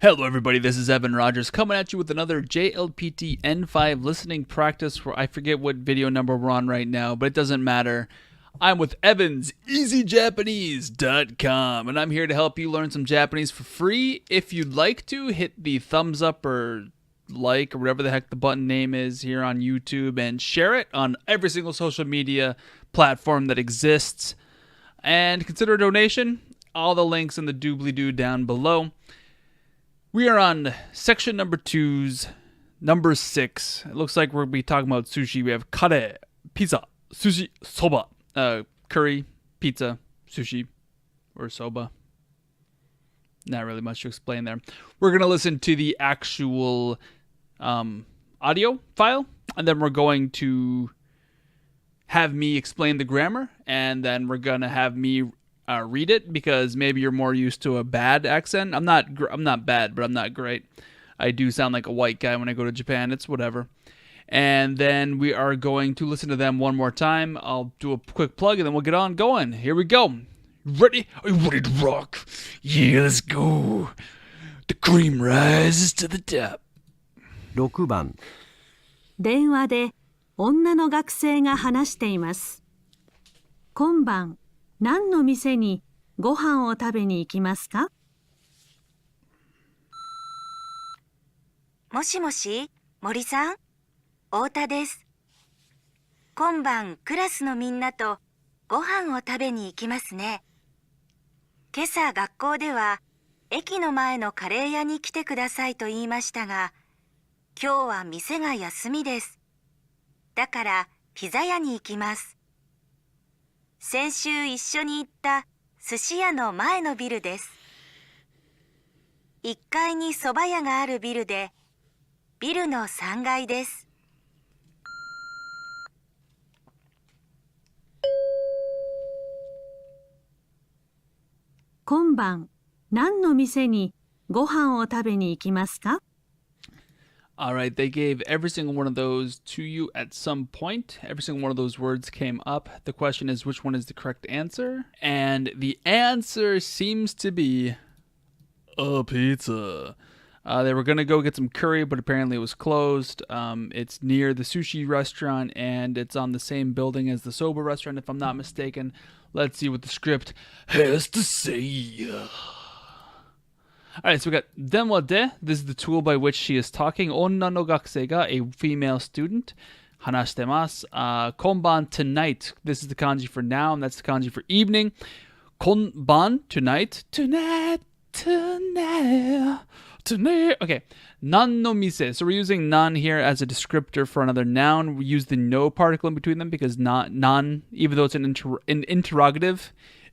Hello everybody, this is Evan Rogers coming at you with another JLPT N5 listening practice where I forget what video number we're on right now, but it doesn't matter. I'm with Evan's EasyJapanese.com and I'm here to help you learn some Japanese for free. If you'd like to, hit the thumbs up or like or whatever the heck the button name is here on YouTube and share it on every single social media platform that exists. And consider a donation. All the links in the doobly-doo down below. We are on section number 2's number 6. It looks like we'll be talking about sushi. We have kare, pizza, sushi, soba, curry, pizza, sushi, or soba. Not really much to explain there. We're going to listen to the actual audio file, and then we're going to have me explain the grammar, and then we're going to have me read it, because maybe you're more used to a bad accent. I'm not bad, but I'm not great. I do sound like a white guy when I go to Japan. It's whatever. And then we are going to listen to them one more time. I'll do a quick plug, and then we'll get on going. Here we go. Ready? Are you ready to rock? Yeah, let's go. The cream rises to the top. 6番電話で女の学生が話しています。今晩、何の店にご飯を食べに行きますか？もしもし、森さん、太田です。今晩クラスのみんなとご飯を食べに行きますね。今朝学校では駅の前のカレー屋に来てくださいと言いましたが、今日は店が休みです。だからピザ屋に行きます。先週一緒に行った寿司屋の前のビルです。1階に蕎麦屋があるビルで、ビルの3階です。今晩、何の店にご飯を食べに行きますか？ Alright, they gave every single one of those to you at some point. Every single one of those words came up. The question is, which one is the correct answer? And the answer seems to be a pizza. They were going to go get some curry, but apparently it was closed. It's near the sushi restaurant, and it's on the same building as the Soba restaurant, if I'm not mistaken. Let's see what the script has to say. Alright, so we got denwa de. This is the tool by which she is talking. Onna no gakusei ga, a female student. Hanashitemasu. Konban, tonight. This is the kanji for now, and that's the kanji for evening. Konban, tonight. Tonight. Okay. Nan no mise. So we're using nan here as a descriptor for another noun. We use the no particle in between them because nan, even though it's an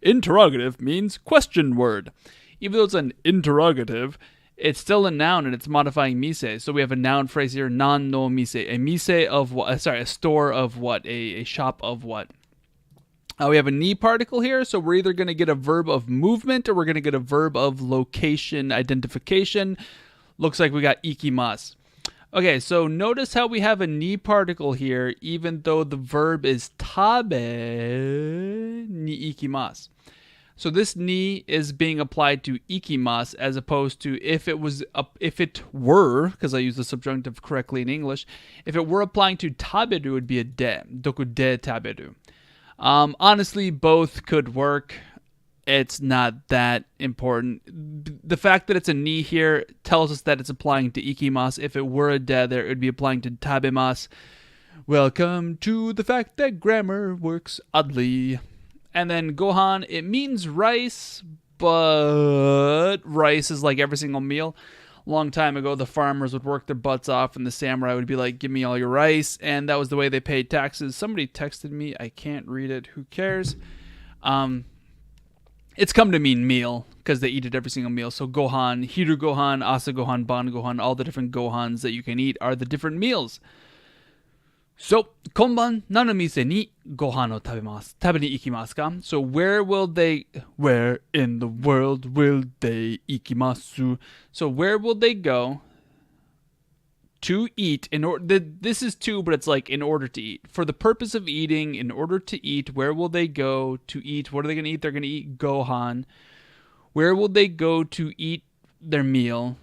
interrogative means question word. Even though it's an interrogative, it's still a noun and it's modifying mise. So we have a noun phrase here, nan no mise. A mise of what? A store of what? A shop of what? We have a ni particle here, so we're either going to get a verb of movement or we're going to get a verb of location identification. Looks like we got ikimasu. Okay, so notice how we have a ni particle here, even though the verb is tabe ni ikimasu. So this ni is being applied to ikimasu as opposed to if it were, because I use the subjunctive correctly in English, if it were applying to taberu, it would be a de. Doku de taberu. Honestly, both could work. It's not that important. The fact that it's a ni here tells us that it's applying to ikimasu. If it were a de there, it would be applying to tabemasu. Welcome to the fact that grammar works oddly. And then gohan, it means rice, but rice is like every single meal. A long time ago, the farmers would work their butts off and the samurai would be like, give me all your rice. And that was the way they paid taxes. Somebody texted me. I can't read it. Who cares? It's come to mean meal because they eat it every single meal. So gohan, hiru gohan, asa gohan, ban gohan, all the different gohans that you can eat are the different meals. So, konban, nan no mise ni gohan o tabe ni ikimasu ka? So, where in the world will they ikimasu? So, where will they go to eat? This is to, but it's like in order to eat. For the purpose of eating, in order to eat, where will they go to eat? What are they going to eat? They're going to eat gohan. Where will they go to eat their meal?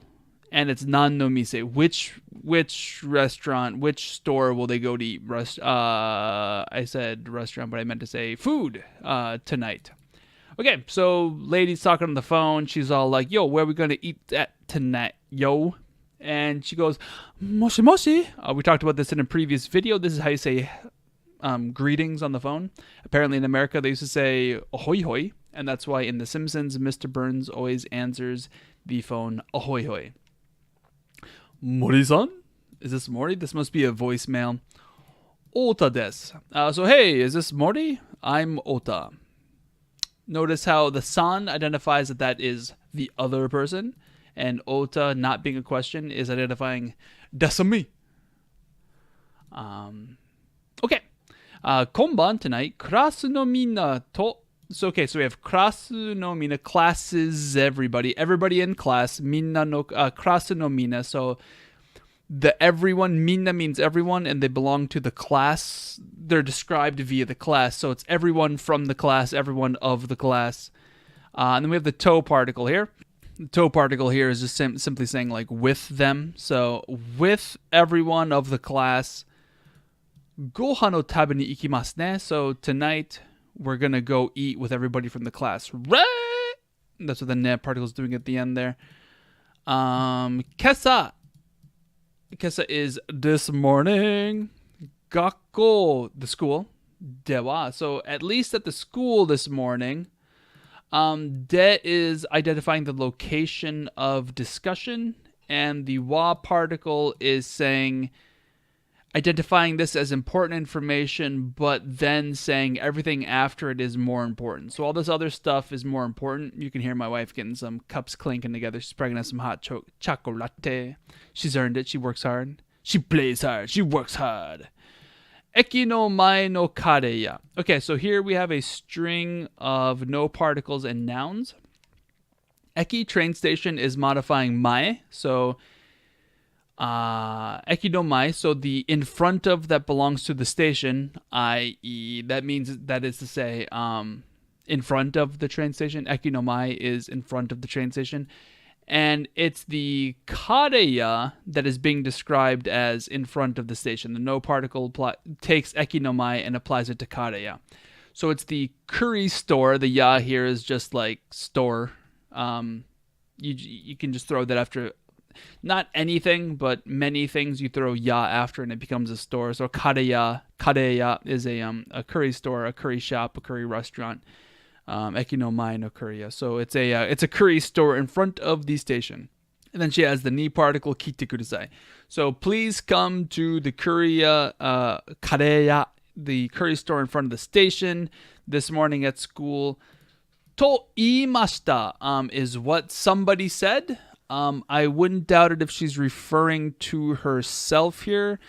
And it's nan no mise. Which restaurant, which store will they go to eat? I said restaurant, but I meant to say food tonight. Okay, so lady's talking on the phone. She's all like, yo, where are we going to eat at tonight, yo? And she goes, moshi moshi. We talked about this in a previous video. This is how you say greetings on the phone. Apparently in America, they used to say ahoy hoy. And that's why in The Simpsons, Mr. Burns always answers the phone ahoy hoy. Mori-san? Is this Mori? This must be a voicemail. Ota desu. So hey, is this Mori? I'm Ota. Notice how the san identifies that is the other person, and Ota, not being a question, is identifying desu me. Okay. Konban tonight, kurasu no minna to. So we have kurasu no minna, classes, everybody in class, minna no, kurasu no minna. So the everyone, minna means everyone, and they belong to the class. They're described via the class, so it's everyone from the class, everyone of the class. And then we have the to particle here. The to particle here is just simply saying like with them. So with everyone of the class, gohan o tabe ni ikimasu ne. So tonight we're gonna go eat with everybody from the class. Right? That's what the ne particle is doing at the end there. Kesa. Kesa is this morning. Gakko, the school. Dewa. So at least at the school this morning, de is identifying the location of discussion, and the wa particle is saying, identifying this as important information, but then saying everything after it is more important. So all this other stuff is more important. You can hear my wife getting some cups clinking together. She's probably going to have some hot chocolate. She's earned it. She works hard. She plays hard. She works hard. Eki no mae no kareya. Okay, so here we have a string of no particles and nouns. Eki, train station, is modifying mae. So eki no mae, so the in front of that belongs to the station, i.e. that means, that is to say, in front of the train station. Eki no mae is in front of the train station. And it's the kareya that is being described as in front of the station. The no particle takes eki no mae and applies it to kareya. So it's the curry store. The ya here is just like store. You can just throw that after, not anything, but many things. You throw ya after and it becomes a store. So kareya is a curry store, a curry shop, a curry restaurant. Eki no mae no kuriya. So it's a curry store in front of the station. And then she has the ni particle, kite kudasai. So please come to the kuriya, kareya, the curry store in front of the station this morning at school. To iimashita is what somebody said. I wouldn't doubt it if she's referring to herself here.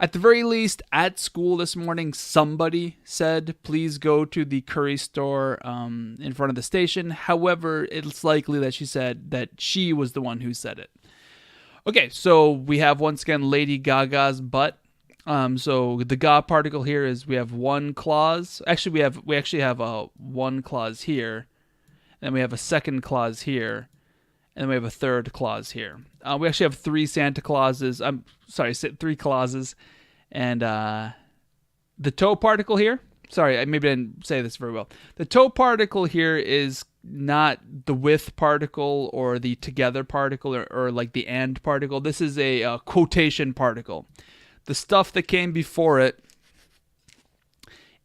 At the very least, at school this morning, somebody said, please go to the curry store in front of the station. However, it's likely that she said that she was the one who said it. Okay, so we have, once again, Lady Gaga's butt. So the ga particle here is, we have one clause. Actually, we actually have a one clause here. And we have a second clause here. And then we have a third clause here. We actually have three Santa Clauses. Three clauses. And the to particle here. Sorry, I maybe didn't say this very well. The to particle here is not the with particle or the together particle or like the and particle. This is a quotation particle. The stuff that came before it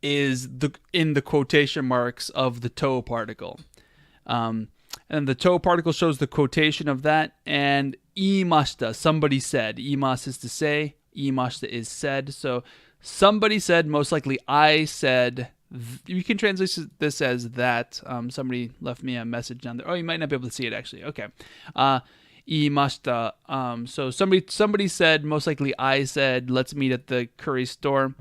is in the quotation marks of the to particle. And the to particle shows the quotation of that. And iimashita, somebody said. Iimas is to say. Iimashita is said. So somebody said, most likely I said. You can translate this as that. Somebody left me a message down there. Oh, you might not be able to see it actually. Okay. Iimashita. So somebody said, most likely I said, let's meet at the curry store.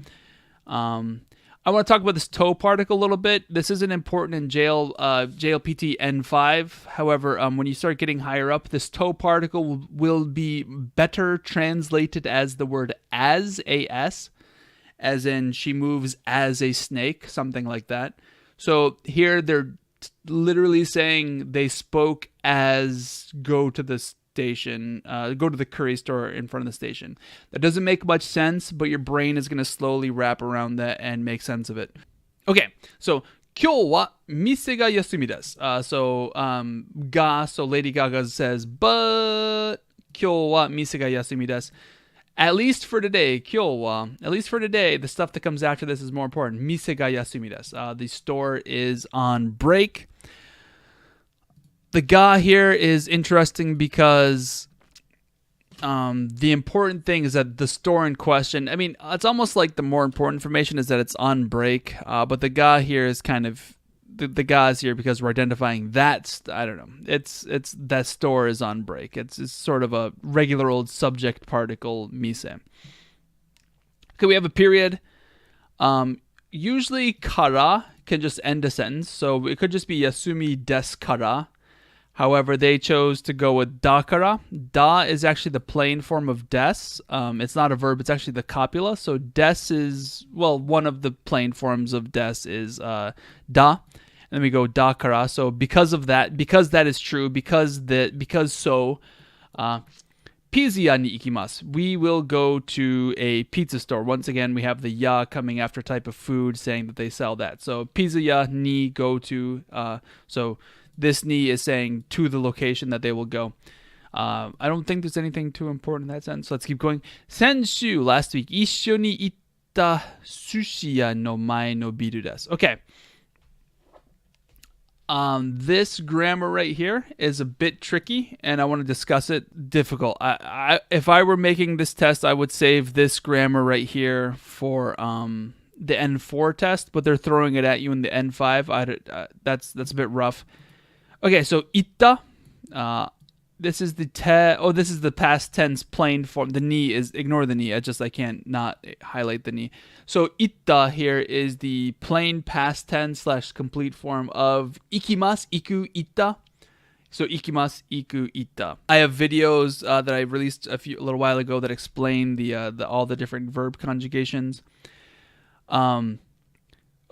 I want to talk about this to particle a little bit. This isn't important in JLPT N5. However, when you start getting higher up, this to particle will be better translated as the word as in she moves as a snake, something like that. So here they're literally saying they spoke as go to the station, go to the curry store in front of the station. That doesn't make much sense, but your brain is going to slowly wrap around that and make sense of it. Okay, so 今日は店が休みです。So Lady Gaga says, but 今日は店が休みです。At least for today, 今日は, at least for today, the stuff that comes after this is more important. 店が休みです。The store is on break. The ga here is interesting because the important thing is that the store in question, I mean, it's almost like the more important information is that it's on break, but the ga here is kind of, the ga is here because we're identifying that, I don't know, it's that store is on break. It's sort of a regular old subject particle, mise. Okay, we have a period. Usually kara can just end a sentence, so it could just be yasumi desu kara. However, they chose to go with dakara. Da is actually the plain form of des. It's not a verb, it's actually the copula. So des is, well, one of the plain forms of des is da. And then we go dakara. So because of that, because that is true, because so, pizza ni ikimasu. We will go to a pizza store. Once again, we have the ya coming after type of food saying that they sell that. So pizza ya ni go to, so this ni is saying to the location that they will go. I don't think there's anything too important in that sense. So let's keep going. Senshu, last week, 一緒に行った寿司屋の前のビルです. Okay. This grammar right here is a bit tricky, and I want to discuss it. Difficult. If I were making this test, I would save this grammar right here for the N4 test, but they're throwing it at you in the N5. That's a bit rough. Okay, so itta, this is the past tense plain form. The ni is, ignore the ni, I can't not highlight the ni. So itta here is the plain past tense / complete form of ikimasu, iku, itta. So ikimasu, iku, itta. I have videos that I released a little while ago that explain all the different verb conjugations.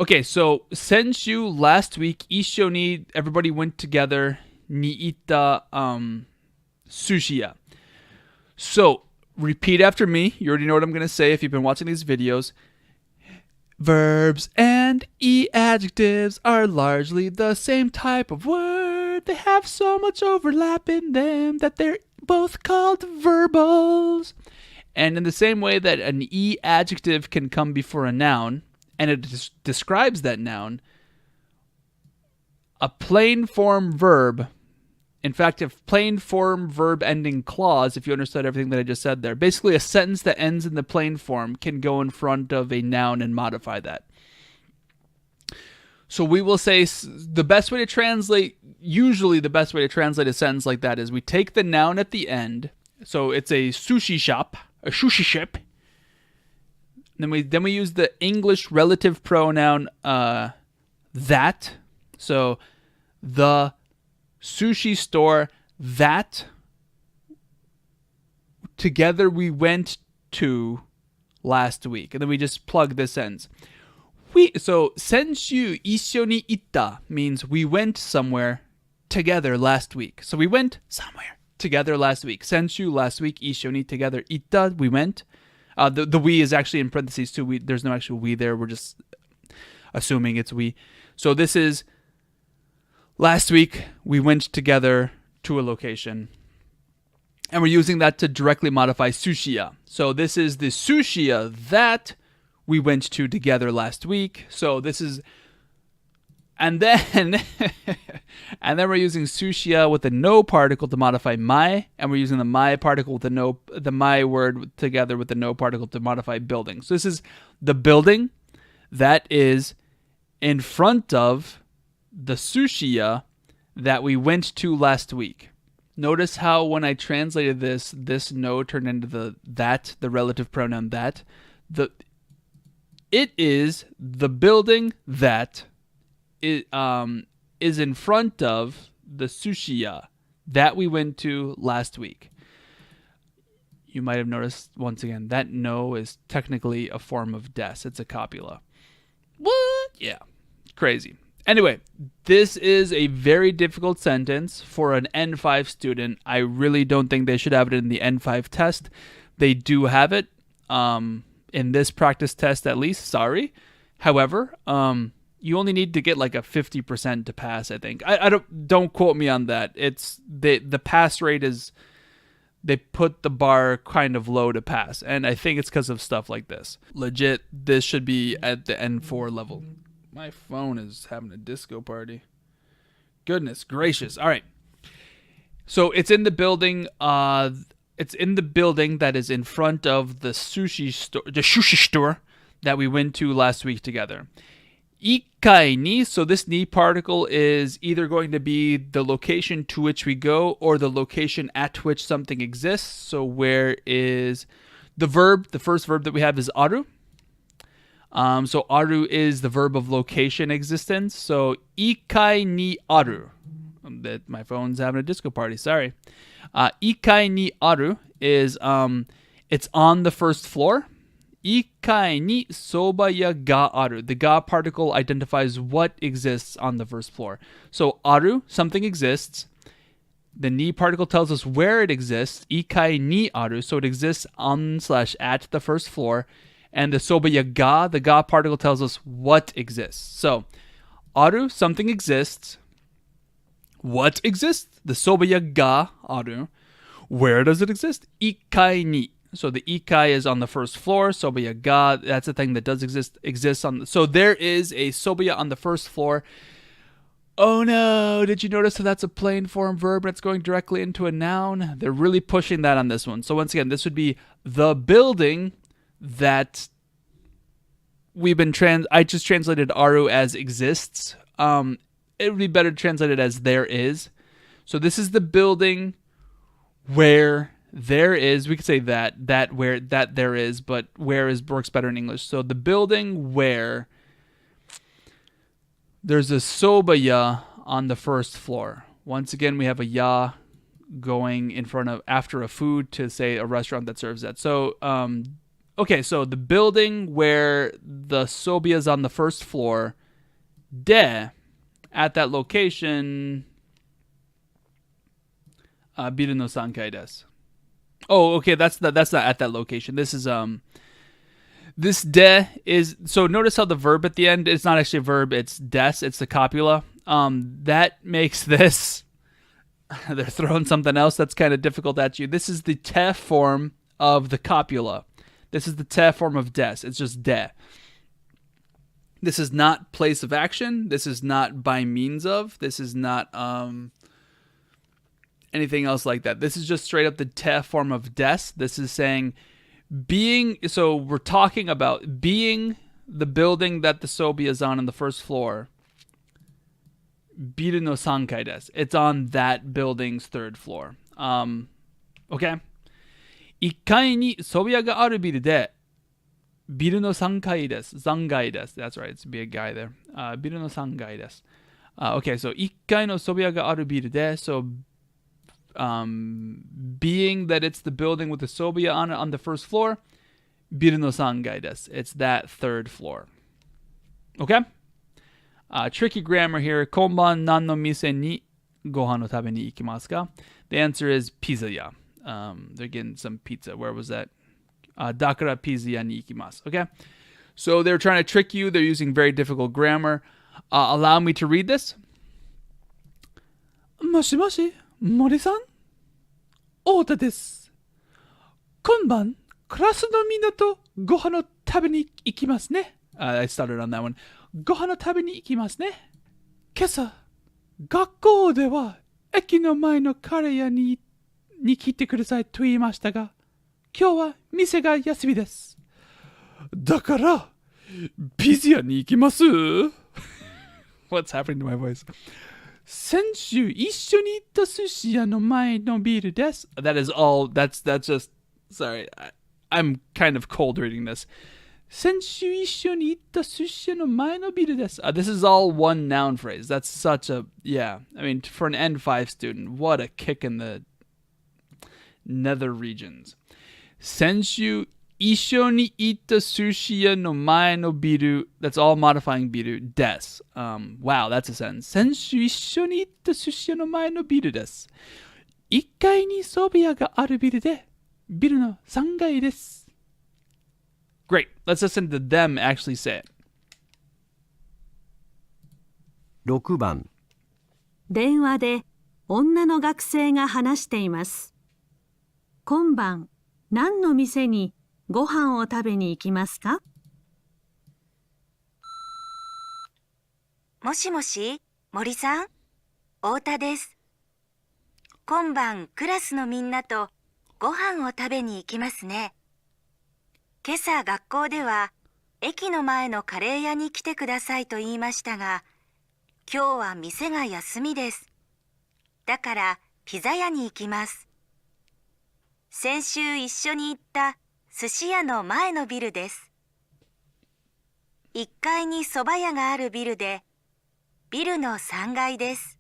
Okay, so senshu, last week, isho ni, everybody went together, ni itta sushiya. So, repeat after me. You already know what I'm going to say if you've been watching these videos. Verbs and adjectives are largely the same type of word. They have so much overlap in them that they're both called verbals. And in the same way that an adjective can come before a noun, and it describes that noun, a plain form verb, in fact, a plain form verb ending clause, if you understood everything that I just said there, basically a sentence that ends in the plain form can go in front of a noun and modify that. So we will say the best way to translate, usually the best way to translate a sentence like that is we take the noun at the end. So it's a sushi shop, a sushi ship. Then we use the English relative pronoun that. So the sushi store that together we went to last week. And then we just plug this sentence. So senshu issho ni itta means we went somewhere together last week. So we went somewhere together last week. Senshu last week, issho ni together, itta we went. The we is actually in parentheses too. There's no actual we there. We're just assuming it's we. So this is last week we went together to a location. And we're using that to directly modify sushiya. So this is the sushiya that we went to together last week. So this is, and then we're using sushiya with the no particle to modify my, and we're using the my particle with the my word together with the no particle to modify building. So this is the building that is in front of the sushiya that we went to last week. Notice how when I translated this no turned into the relative pronoun that. It is the building that is in front of the sushiya that we went to last week. You might have noticed, once again, that no is technically a form of des. It's a copula. What? Yeah. Crazy. Anyway, this is a very difficult sentence for an N5 student. I really don't think they should have it in the N5 test. They do have it in this practice test at least. Sorry. However, you only need to get like a 50% to pass, I think. I don't quote me on that. It's the pass rate is, they put the bar kind of low to pass, and I think it's because of stuff like this. Legit, this should be at the N4 level. My phone is having a disco party. Goodness gracious. All right. So it's in the building. It's in the building that is in front of the sushi store that we went to last week together. Ikai ni, so this ni particle is either going to be the location to which we go or the location at which something exists. So where is the verb? The first verb that we have is aru. So aru is the verb of location, existence. So ikai ni aru. That my phone's having a disco party. Sorry. Ikai ni aru is it's on the first floor. Ikai ni soba ya ga aru. The ga particle identifies what exists on the first floor. So aru, something exists. The ni particle tells us where it exists. Ikai ni aru, so it exists on/at the first floor. And the soba ya ga, the ga particle tells us what exists. So, aru, something exists. What exists? The soba ya ga aru. Where does it exist? Ikai ni. So the ikai is on the first floor. Soba ya ga, that's a thing that does exists on. So there is a soba ya on the first floor. Oh no, did you notice that that's a plain form verb and it's going directly into a noun? They're really pushing that on this one. So once again, this would be the building that we've been I just translated aru as exists. It would be better to translate it as there is. So this is the building where there is. We could say that where that there is, but where is works better in English. So the building where there's a soba ya on the first floor. Once again, we have a ya going in front of after a food to say a restaurant that serves that. So okay, so the building where the soba is on the first floor, at that location, biru no 3階 desu. Oh, okay, that's not at that location. This is this is, so notice how the verb at the end, it's not actually a verb, it's des, it's the copula. That makes this, they're throwing something else that's kind of difficult at you. This is the te form of the copula. This is the te form of des. It's just de. This is not place of action. This is not by means of. This is not anything else like that. This is just straight up the te form of des. This is saying being. So we're talking about being the building that the soba is on the first floor. Biru no 3階 desu. It's on that building's third floor. Okay. 1階にソバ屋があるビルで、ビルの3階です。3階です。That's right, it's a big guy there. ビルの3階です。Okay, so 1階のソバ屋があるビルで、so being that it's the building with the soba on it on the first floor, ビルの3階です。It's that third floor. Okay? Tricky grammar here. 今晩何の店にご飯を食べに行きますか? The answer is pizza ya. They're getting some pizza. Where was that? Dakara pizza ya ni ikimasu. Okay? So they're trying to trick you. They're using very difficult grammar. Allow me to read this. もしもし、森さん? 太田です。今晩、クラスのみんなとご飯を食べに行きますね。I started on that one. ご飯を食べに行きますね。今朝、学校では駅の前のカレー屋に来てくださいと言いましたが、今日は店が休みです。だから、ピザ屋に行きます。What's happening to my voice? 先週一緒に行った寿司屋の前のビールです。That is all, that's just, sorry, I'm kind of cold reading this. 先週一緒に行った寿司屋の前のビルです。This is all one noun phrase. That's such a, yeah. I mean, for an N5 student, what a kick in the nether regions. 先週一緒に行った寿司屋の前のビル. That's all modifying ビルです. Wow, that's a sentence. 先週一緒に行った寿司屋の前のビルです。1階に蕎麦屋があるビルで、ビルの3階です。Great. Let's listen to them actually say it. 6番電話で女の学生が話しています。今晩、何の店にご飯を食べに行きますか？もしもし、森さん、太田です。今晩クラスのみんなとご飯を食べに行きますね。今朝学校では駅の前のカレー屋に来てくださいと言いましたが、今日は店が休みです。だからピザ屋に行きます。先週一緒に行った寿司屋の前のビルです。1階に蕎麦屋があるビルで、ビルの3階です。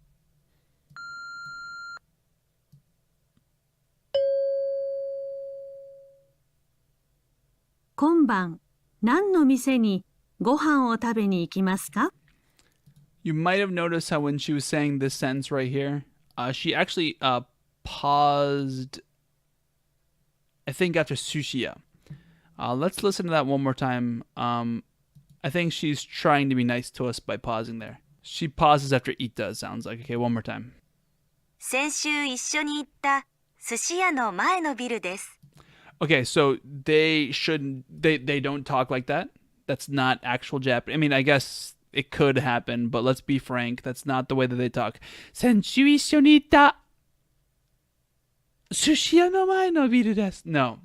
今晩、何の店にご飯を食べに行きますか？ You might have noticed how when she was saying this sentence right here, she actually paused, I think, after sushiya. Let's listen to that one more time. I think she's trying to be nice to us by pausing there. She pauses after ita, it sounds like. Okay, one more time. 先週一緒に行った寿司屋の前のビルです。Okay, so they don't talk like that. That's not actual Japanese. I mean, I guess it could happen, but let's be frank. That's not the way that they talk. 先週一緒に行った寿司屋の前のビルです. No.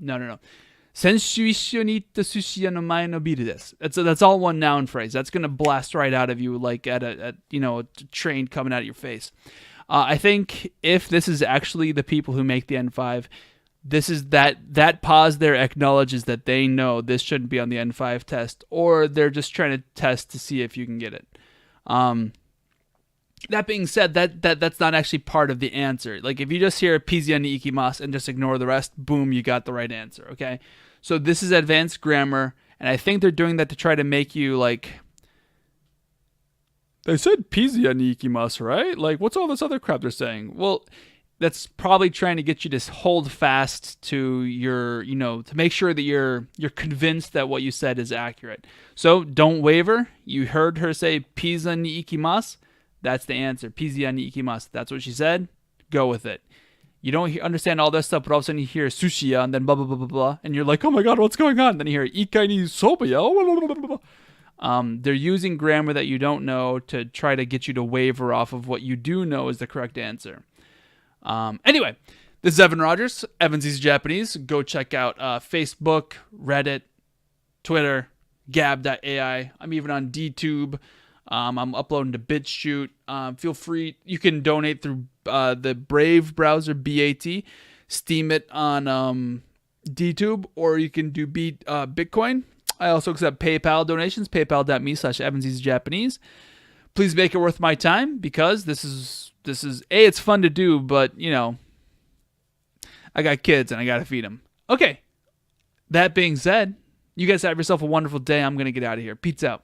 先週一緒に行った寿司屋の前のビルです. That's all one noun phrase. That's gonna blast right out of you like at a train coming out of your face. I think if this is actually the people who make the N5, this is that pause there acknowledges that they know this shouldn't be on the N5 test, or they're just trying to test to see if you can get it. That being said, that's not actually part of the answer. Like if you just hear pizza ni ikimasu and just ignore the rest, boom, you got the right answer. Okay, so this is advanced grammar, and I think they're doing that to try to make you like. They said pizza ni ikimasu, right? Like what's all this other crap they're saying? Well, that's probably trying to get you to hold fast to your, to make sure that you're convinced that what you said is accurate. So don't waver. You heard her say pizza ni ikimasu. That's the answer. Pizza ni ikimasu. That's what she said. Go with it. You don't understand all this stuff, but all of a sudden you hear sushi and then blah, blah, blah, blah, blah. And you're like, oh my God, what's going on? And then you hear ikai ni soba ya. They're using grammar that you don't know to try to get you to waver off of what you do know is the correct answer. Anyway, this is Evan Rogers, Evan's Easy Japanese. Go check out Facebook, Reddit, Twitter, Gab.ai. I'm even on DTube. I'm uploading to BitChute. Feel free. You can donate through the Brave browser, BAT. Steam it on DTube, or you can do Bitcoin. I also accept PayPal donations, paypal.me/Evan's Easy Japanese. Please make it worth my time, because this is it's fun to do, but I got kids and I gotta feed them. Okay, that being said, you guys have yourself a wonderful day. I'm gonna get out of here. Peace out.